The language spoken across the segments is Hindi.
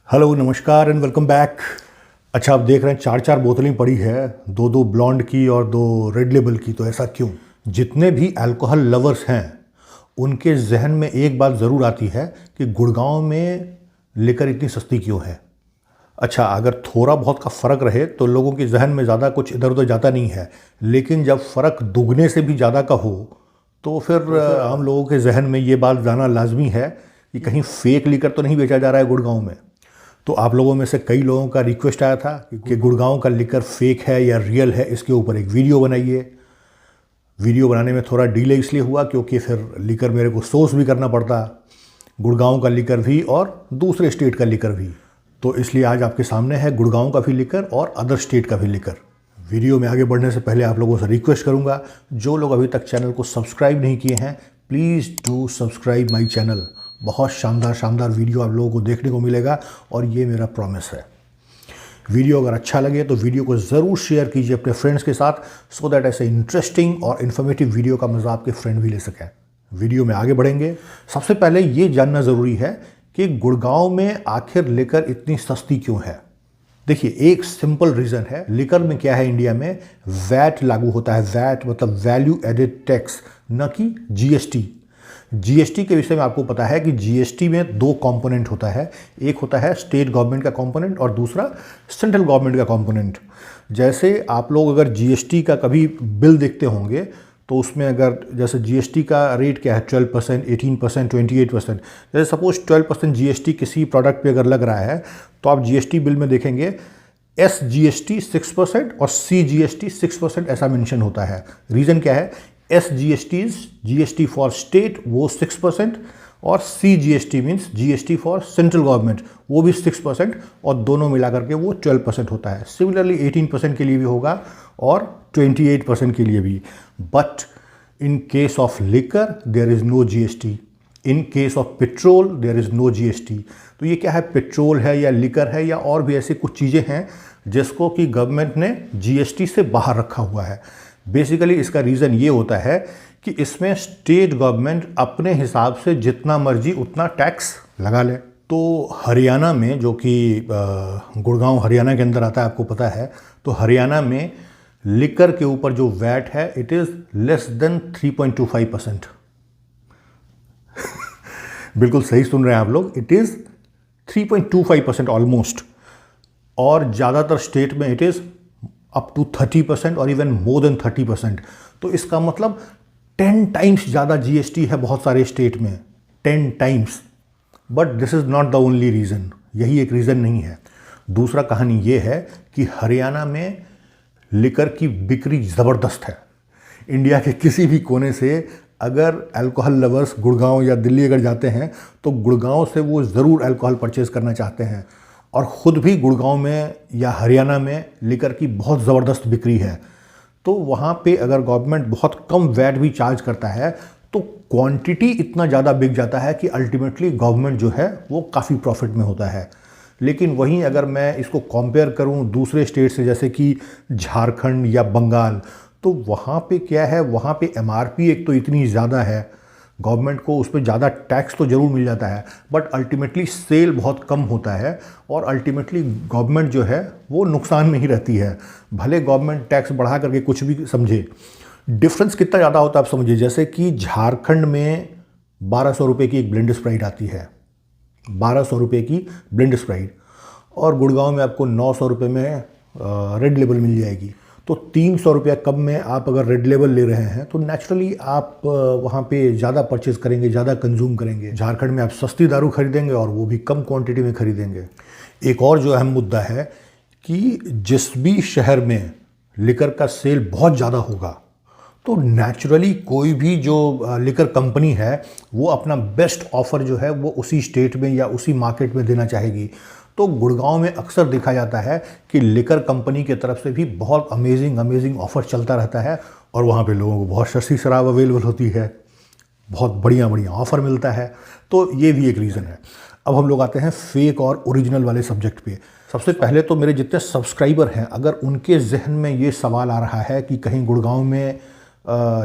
हेलो नमस्कार एंड वेलकम बैक। अच्छा, आप देख रहे हैं चार चार बोतलें पड़ी है, दो दो ब्लॉन्ड की और दो रेड लेबल की। तो ऐसा क्यों? जितने भी अल्कोहल लवर्स हैं उनके जहन में एक बात ज़रूर आती है कि गुड़गांव में लिकर इतनी सस्ती क्यों है। अच्छा, अगर थोड़ा बहुत का फ़र्क रहे तो लोगों के जहन में ज़्यादा कुछ इधर उधर जाता नहीं है, लेकिन जब फ़र्क दुगने से भी ज़्यादा का हो तो फिर हम लोगों के जहन में ये बात जाना लाजमी है कि कहीं फेक लिकर तो नहीं बेचा जा रहा है गुड़गांव में। तो आप लोगों में से कई लोगों का रिक्वेस्ट आया था कि गुड़गांव का लिकर फेक है या रियल है, इसके ऊपर एक वीडियो बनाइए। वीडियो बनाने में थोड़ा डिले इसलिए हुआ क्योंकि फिर लिकर मेरे को सोर्स भी करना पड़ता, गुड़गांव का लिकर भी और दूसरे स्टेट का लिकर भी। तो इसलिए आज आपके सामने है गुड़गांव का भी लिकर और अदर स्टेट का भी लिकर। वीडियो में आगे बढ़ने से पहले आप लोगों से रिक्वेस्ट करूंगा, जो लोग अभी तक चैनल को सब्सक्राइब नहीं किए हैं please do subscribe my channel. बहुत शानदार शानदार वीडियो आप लोगों को देखने को मिलेगा और ये मेरा प्रॉमिस है। वीडियो अगर अच्छा लगे तो वीडियो को ज़रूर शेयर कीजिए अपने फ्रेंड्स के साथ, सो दैट ऐसे इंटरेस्टिंग और इन्फॉर्मेटिव वीडियो का मज़ा आपके फ्रेंड भी ले सकें। वीडियो में आगे बढ़ेंगे। सबसे पहले ये जानना ज़रूरी है कि गुड़गांव में आखिर लिकर इतनी सस्ती क्यों है। देखिए, एक सिंपल रीज़न है। लिकर में क्या है, इंडिया में वैट लागू होता है। वैट मतलब वैल्यू एडेड टैक्स, न कि जीएसटी। जीएसटी के विषय में आपको पता है कि जीएसटी में दो कंपोनेंट होता है, एक होता है स्टेट गवर्नमेंट का कंपोनेंट और दूसरा सेंट्रल गवर्नमेंट का कंपोनेंट। जैसे आप लोग अगर जीएसटी का कभी बिल देखते होंगे तो उसमें अगर जैसे जीएसटी का रेट क्या है 12%, 18%, 28%। जैसे सपोज 12% जीएसटी किसी प्रोडक्ट पे अगर लग रहा है तो आप जीएसटी बिल में देखेंगे एसजीएसटी 6% और सीजीएसटी 6% ऐसा मेंशन होता है। रीज़न क्या है? SGST जीएसटी फॉर स्टेट वो 6% और CGST means GST for central government वो भी 6% और दोनों मिलाकर के वो 12% होता है। सिमिलरली 18% के लिए भी होगा और 28% के लिए भी। But in case of liquor there is no GST। In case of petrol there is no GST। तो ये क्या है, पेट्रोल है या लिकर है या और भी ऐसी कुछ चीज़ें हैं जिसको कि गवर्नमेंट ने GST से बाहर रखा हुआ है। बेसिकली इसका रीज़न ये होता है कि इसमें स्टेट गवर्नमेंट अपने हिसाब से जितना मर्जी उतना टैक्स लगा ले। तो हरियाणा में, जो कि गुड़गांव हरियाणा के अंदर आता है, आपको पता है, तो हरियाणा में लिकर के ऊपर जो वैट है इट इज़ लेस देन 3.25%। बिल्कुल सही सुन रहे हैं आप लोग, इट इज़ 3.25% ऑलमोस्ट। और ज़्यादातर स्टेट में इट इज़ अप टू 30% और इवन मोर देन 30%। तो इसका मतलब 10 टाइम्स ज़्यादा जीएसटी है बहुत सारे स्टेट में, 10 times. But this is not the only reason, यही एक रीज़न नहीं है। दूसरा कहानी ये है कि हरियाणा में लिकर की बिक्री ज़बरदस्त है। इंडिया के किसी भी कोने से अगर अल्कोहल लवर्स गुड़गांव या दिल्ली अगर जाते हैं तो गुड़गांव से वो ज़रूर अल्कोहल परचेज़ करना चाहते हैं। और ख़ुद भी गुड़गांव में या हरियाणा में लिकर की बहुत ज़बरदस्त बिक्री है। तो वहाँ पे अगर गवर्नमेंट बहुत कम वैट भी चार्ज करता है तो क्वांटिटी इतना ज़्यादा बिक जाता है कि अल्टीमेटली गवर्नमेंट जो है वो काफ़ी प्रॉफिट में होता है। लेकिन वहीं अगर मैं इसको कंपेयर करूँ दूसरे स्टेट से, जैसे कि झारखंड या बंगाल, तो वहाँ पे क्या है, वहाँ पे MRP एक तो इतनी ज़्यादा है, गवर्नमेंट को उस पर ज़्यादा टैक्स तो ज़रूर मिल जाता है बट अल्टीमेटली सेल बहुत कम होता है और अल्टीमेटली गवर्नमेंट जो है वो नुकसान में ही रहती है। भले गवर्नमेंट टैक्स बढ़ा करके कुछ भी समझे, डिफरेंस कितना ज़्यादा होता है आप समझिए। जैसे कि झारखंड में 1200 रुपये की एक ब्लेंड स्प्राइट आती है, 1200 रुपये की ब्लेंड स्प्राइट, और गुड़गांव में आपको 900 रुपये में रेड लेबल मिल जाएगी। तो 300 रुपया कम में आप अगर रेड लेबल ले रहे हैं तो नेचुरली आप वहाँ पे ज़्यादा परचेज़ करेंगे, ज़्यादा कंज्यूम करेंगे। झारखंड में आप सस्ती दारू खरीदेंगे और वो भी कम क्वांटिटी में खरीदेंगे। एक और जो अहम मुद्दा है कि जिस भी शहर में लिकर का सेल बहुत ज़्यादा होगा तो नेचुरली कोई भी जो लिकर कंपनी है वो अपना बेस्ट ऑफ़र जो है वो उसी स्टेट में या उसी मार्केट में देना चाहेगी। तो गुड़गांव में अक्सर देखा जाता है कि लिकर कंपनी की तरफ से भी बहुत अमेजिंग ऑफ़र चलता रहता है और वहाँ पे लोगों को बहुत सस्ती शराब अवेलेबल होती है, बहुत बढ़िया ऑफ़र मिलता है। तो ये भी एक रीज़न है। अब हम लोग आते हैं फेक और ओरिजिनल वाले सब्जेक्ट पे। सबसे पहले तो मेरे जितने सब्सक्राइबर हैं, अगर उनके जहन में ये सवाल आ रहा है कि कहीं गुड़गांव में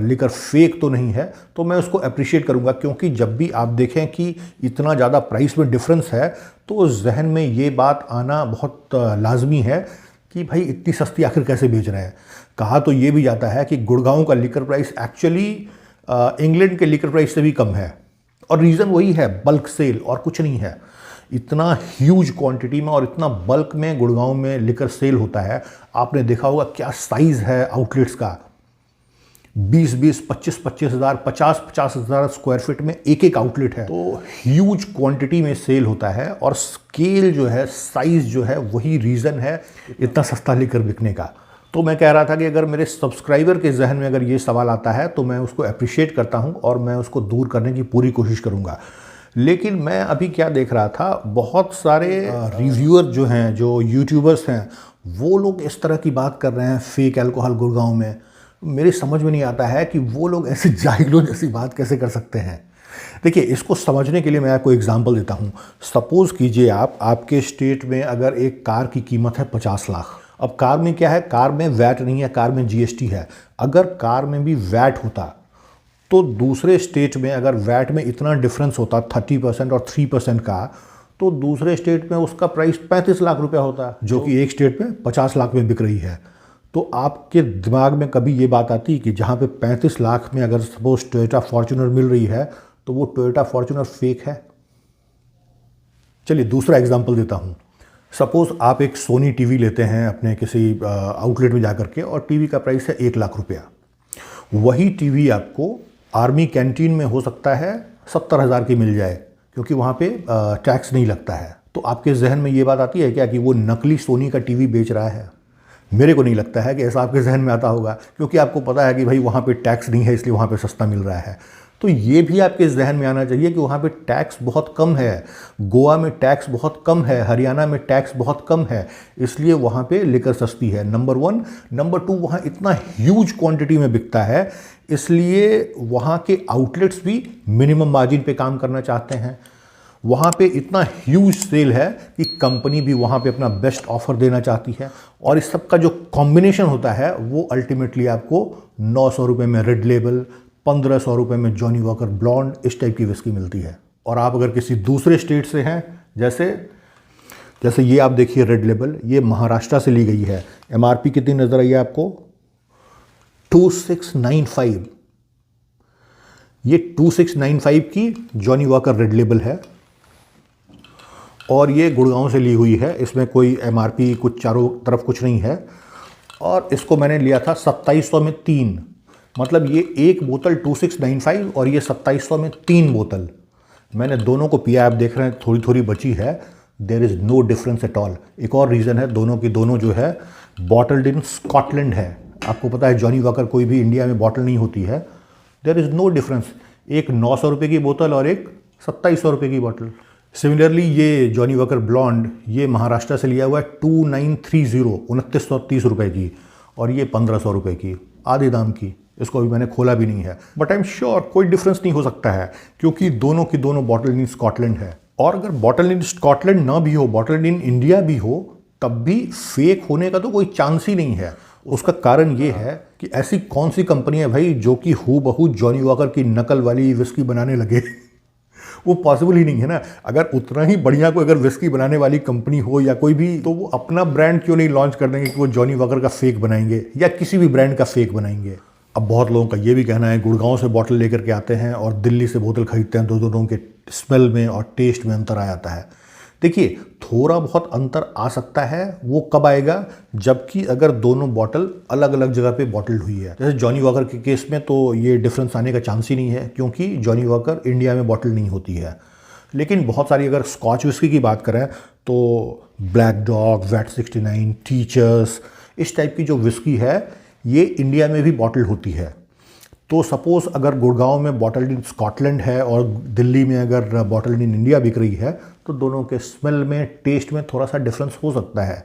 लिकर फेक तो नहीं है, तो मैं उसको अप्रिशिएट करूंगा। क्योंकि जब भी आप देखें कि इतना ज़्यादा प्राइस में डिफरेंस है तो जहन में ये बात आना बहुत लाजमी है कि भाई इतनी सस्ती आखिर कैसे बेच रहे हैं। कहा तो ये भी जाता है कि गुड़गांव का लिकर प्राइस एक्चुअली इंग्लैंड के लिकर प्राइस से भी कम है, और रीज़न वही है, बल्क सेल, और कुछ नहीं है। इतना ह्यूज क्वांटिटी में और इतना बल्क में गुड़गांव में लिकर सेल होता है। आपने देखा होगा क्या साइज़ है आउटलेट्स का, 20-20, 25-25 हज़ार, 50-50 हज़ार स्क्वायर फीट में एक एक आउटलेट है। तो ह्यूज क्वांटिटी में सेल होता है, और स्केल जो है, साइज़ जो है, वही रीज़न है इतना सस्ता लिकर बिकने का। तो मैं कह रहा था कि अगर मेरे सब्सक्राइबर के जहन में अगर ये सवाल आता है तो मैं उसको अप्रिशिएट करता हूँ और मैं उसको दूर करने की पूरी कोशिश करूँगा। लेकिन मैं अभी क्या देख रहा था, बहुत सारे रिव्यूअर जो हैं, जो यूट्यूबर्स हैं, वो लोग इस तरह की बात कर रहे हैं फेक अल्कोहल गुड़गांव में। मेरे समझ में नहीं आता है कि वो लोग ऐसे जाहिलों जैसी बात कैसे कर सकते हैं। देखिए, इसको समझने के लिए मैं आपको एग्जांपल देता हूँ। सपोज़ कीजिए आपके स्टेट में अगर एक कार की कीमत है 50 लाख। अब कार में क्या है, कार में वैट नहीं है, कार में जीएसटी है। अगर कार में भी वैट होता तो दूसरे स्टेट में अगर वैट में इतना डिफरेंस होता 30% और 3% का, तो दूसरे स्टेट में उसका प्राइस 35 लाख रुपया होता, जो कि एक स्टेट में 50 लाख में बिक रही है। तो आपके दिमाग में कभी ये बात आती कि जहाँ पे 35 लाख में अगर सपोज टोयोटा फॉर्च्यूनर मिल रही है तो वो टोयोटा फॉर्च्यूनर फेक है? चलिए दूसरा एग्जांपल देता हूँ। सपोज़ आप एक सोनी टीवी लेते हैं अपने किसी आउटलेट में जाकर के, और टीवी का प्राइस है 1 लाख रुपया। वही टीवी आपको आर्मी कैंटीन में हो सकता है 70,000 की मिल जाए, क्योंकि वहाँ पे टैक्स नहीं लगता है। तो आपके जहन में ये बात आती है क्या कि वो नकली सोनी का टीवी बेच रहा है? मेरे को नहीं लगता है कि ऐसा आपके जहन में आता होगा, क्योंकि आपको पता है कि भाई वहाँ पे टैक्स नहीं है, इसलिए वहाँ पे सस्ता मिल रहा है। तो ये भी आपके जहन में आना चाहिए कि वहाँ पे टैक्स बहुत कम है, गोवा में टैक्स बहुत कम है, हरियाणा में टैक्स बहुत कम है, इसलिए वहाँ पे लिकर सस्ती है। नंबर 1। नंबर 2, वहाँ इतना ह्यूज क्वांटिटी में बिकता है, इसलिए वहाँ के आउटलेट्स भी मिनिमम मार्जिन पे काम करना चाहते हैं। वहाँ पे इतना ह्यूज सेल है कि कंपनी भी वहाँ पे अपना बेस्ट ऑफर देना चाहती है, और इस सब का जो कॉम्बिनेशन होता है वो अल्टीमेटली आपको 900 रुपये में रेड लेबल, 1500 रुपये में जॉनी वॉकर ब्लॉन्ड, इस टाइप की विस्की मिलती है। और आप अगर किसी दूसरे स्टेट से हैं, जैसे ये आप देखिए रेड लेबल, ये महाराष्ट्र से ली गई है। एमआरपी कितनी नज़र आई है आपको? 2695। ये 2695 की जॉनी वॉकर रेड लेबल है, और ये गुड़गांव से ली हुई है। इसमें कोई एमआरपी कुछ चारों तरफ कुछ नहीं है, और इसको मैंने लिया था 2700 में 3। मतलब ये एक बोतल 2695 और ये 2700 में 3 बोतल। मैंने दोनों को पिया, आप देख रहे हैं थोड़ी थोड़ी बची है। There is no difference at all. एक और रीज़न है, दोनों की दोनों जो है बॉटल्ड इन स्कॉटलैंड है। आपको पता है जॉनी वॉकर कोई भी इंडिया में बॉटल नहीं होती है। देयर इज़ नो डिफरेंस, एक 900 रुपये की बोतल और एक 2700 रुपये की बोतल। सिमिलरली ये जॉनी वॉकर ब्लॉन्ड, ये महाराष्ट्र से लिया हुआ है 2930, 2930 रुपये की, और ये 1500 रुपये की, आधे दाम की। इसको अभी मैंने खोला भी नहीं है, बट आई एम श्योर कोई डिफरेंस नहीं हो सकता है, क्योंकि दोनों की दोनों बॉटल इन स्कॉटलैंड है। और अगर बॉटल इन स्कॉटलैंड ना भी हो, बॉटल इन इंडिया भी हो, तब भी फेक होने का तो कोई चांस ही नहीं है। उसका कारण ये है कि ऐसी कौन सी कंपनी है भाई जो कि हूबहू जॉनी वॉकर की नकल वाली विस्की बनाने लगे? वो पॉसिबल ही नहीं है ना। अगर उतना ही बढ़िया कोई अगर विस्की बनाने वाली कंपनी हो या कोई भी, तो वो अपना ब्रांड क्यों नहीं लॉन्च कर देंगे कि वो जॉनी वॉकर का फेक बनाएंगे या किसी भी ब्रांड का फेक बनाएंगे। अब बहुत लोगों का ये भी कहना है गुड़गांव से बॉटल लेकर के आते हैं और दिल्ली से बोतल खरीदते हैं, दोनों के स्मेल में और टेस्ट में अंतर आ जाता है। देखिए, थोड़ा बहुत अंतर आ सकता है, वो कब आएगा? जबकि अगर दोनों बॉटल अलग अलग जगह पे बॉटल्ड हुई है। जैसे जॉनी वॉकर के केस में तो ये डिफरेंस आने का चांस ही नहीं है, क्योंकि जॉनी वॉकर इंडिया में बॉटल नहीं होती है। लेकिन बहुत सारी अगर स्कॉच विस्की की बात करें तो ब्लैक डॉग, वैट 69, टीचर्स, इस टाइप की जो विस्की है ये इंडिया में भी बॉटल होती है। तो सपोज़ अगर गुड़गांव में बॉटल इन स्कॉटलैंड है और दिल्ली में अगर बॉटल इन इंडिया बिक रही है, तो दोनों के स्मेल में, टेस्ट में थोड़ा सा डिफरेंस हो सकता है।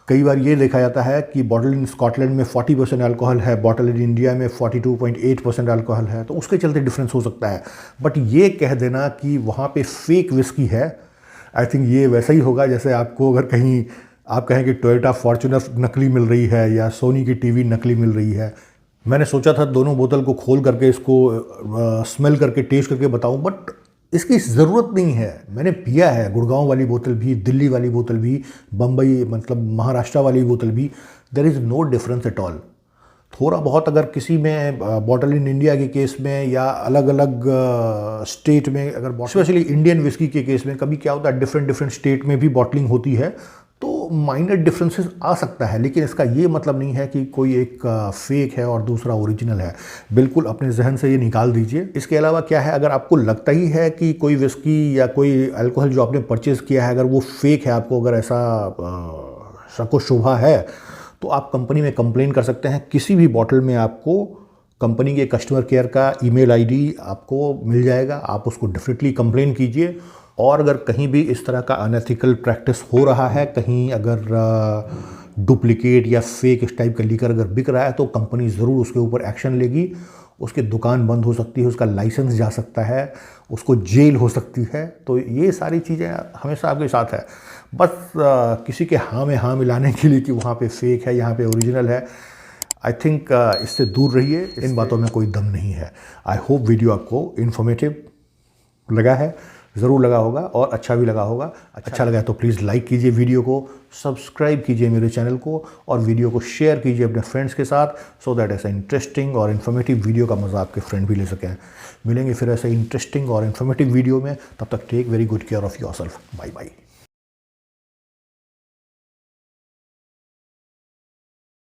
कई बार ये देखा जाता है कि बॉटल इन स्कॉटलैंड में 40% अल्कोहल है, बॉटल इन इंडिया में 42.8% अल्कोहल है, तो उसके चलते डिफरेंस हो सकता है। बट ये कह देना कि वहाँ पे फेक विस्की है, आई थिंक ये वैसा ही होगा जैसे आपको अगर कहीं आप कहें कि टोयोटा फॉर्च्यूनर नकली मिल रही है या सोनी की टीवी नकली मिल रही है। मैंने सोचा था दोनों बोतल को खोल करके इसको स्मेल करके टेस्ट करके बताऊं, बट इसकी ज़रूरत नहीं है। मैंने पिया है गुड़गांव वाली बोतल भी, दिल्ली वाली बोतल भी, बम्बई मतलब महाराष्ट्र वाली बोतल भी। There is no difference at all. थोड़ा बहुत अगर किसी में बॉटल इन इंडिया के केस में या अलग अलग स्टेट में, अगर स्पेशली इंडियन विस्की के केस में कभी क्या होता है, डिफरेंट डिफरेंट स्टेट में भी बॉटलिंग होती है, तो माइनर डिफरेंसेस आ सकता है, लेकिन इसका ये मतलब नहीं है कि कोई एक फेक है और दूसरा ओरिजिनल है। बिल्कुल अपने जहन से ये निकाल दीजिए। इसके अलावा क्या है, अगर आपको लगता ही है कि कोई विस्की या कोई अल्कोहल जो आपने परचेज़ किया है अगर वो फेक है, आपको अगर ऐसा शक शुबा है, तो आप कंपनी में कंप्लेन कर सकते हैं। किसी भी बॉटल में आपको कंपनी के कस्टमर केयर का ईमेल आईडी आपको मिल जाएगा, आप उसको डेफिनेटली कंप्लेन कीजिए। और अगर कहीं भी इस तरह का अनएथिकल प्रैक्टिस हो रहा है, कहीं अगर डुप्लीकेट या फेक इस टाइप का लीकर अगर बिक रहा है, तो कंपनी ज़रूर उसके ऊपर एक्शन लेगी। उसकी दुकान बंद हो सकती है, उसका लाइसेंस जा सकता है, उसको जेल हो सकती है। तो ये सारी चीज़ें हमेशा आपके साथ है। बस किसी के हाँ में हाँ मिलाने के लिए कि वहाँ पे फेक है, यहाँ पे ओरिजिनल है, आई थिंक इससे दूर रहिए। इन बातों में कोई दम नहीं है। आई होप वीडियो आपको इन्फॉर्मेटिव लगा है, ज़रूर लगा होगा और अच्छा भी लगा होगा। अच्छा लगा तो प्लीज़ लाइक कीजिए वीडियो को, सब्सक्राइब कीजिए मेरे चैनल को और वीडियो को शेयर कीजिए अपने फ्रेंड्स के साथ, सो दैट ऐसा इंटरेस्टिंग और इन्फॉर्मेटिव वीडियो का मज़ा आपके फ्रेंड भी ले सकें। मिलेंगे फिर ऐसे इंटरेस्टिंग और इन्फॉर्मेटिव वीडियो में, तब तक take very good care of yourself. Bye bye.